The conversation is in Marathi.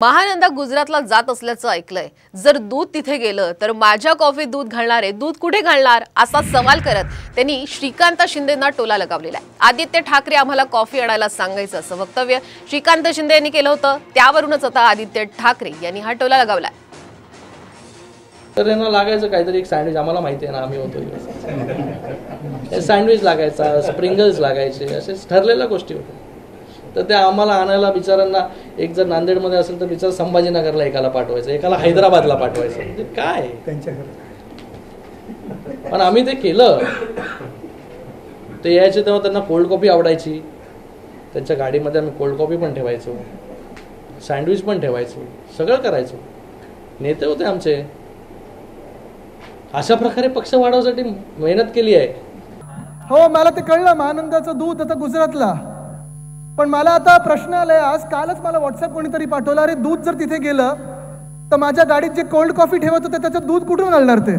महानंदा गुजरातला जात असल्याचं ऐकलंय। जर दूध तिथे गेलं तर माझ्या कॉफीत दूध घालणारे दूध कुठे घालणार असा सवाल करत त्यांनी श्रीकांत शिंदेंना टोला लगावलेला आहे। आदित्य ठाकरे आम्हाला कॉफी आणायला सांगायचं असं वक्तव्य श्रीकांत शिंदे यांनी केलं होतं। त्यावरूनच आता आदित्य ठाकरे यांनी हा टोला लगावलाय। तर यांना लागायचं काहीतरी एक सँडविच, आम्हाला माहिती आहे ना, आम्ही होतो सँडविच लागायचा, स्प्रिंगल्स लागायचे, असे ठरलेल्या गोष्टी होत्या। तर त्या आम्हाला आणायला बिचारांना, एक जर नांदेडमध्ये असेल तर बिचारा संभाजीनगरला एकाला पाठवायचं, एकाला हैदराबादला पाठवायचं, म्हणजे काय त्यांच्याकडे। पण आम्ही ते केलं। ते यायचे तेव्हा त्यांना कोल्ड कॉफी आवडायची, त्यांच्या गाडीमध्ये आम्ही कोल्ड कॉफी पण ठेवायचो, सँडविच पण ठेवायचो, सगळं करायचो। नेते होते आमचे। अशा प्रकारे पक्ष वाढवण्यासाठी मेहनत केली आहे। हो, मला ते कळलं महानंदाचं दूध आता गुजरातला। पण मला आता प्रश्न आलाय, आज कालच मला व्हॉट्सअप कोणीतरी पाठवलं, अरे दूध जर तिथे गेलं तर माझ्या गाडीत जे कोल्ड कॉफी ठेवत होते त्याचं दूध कुठून घालणार ते?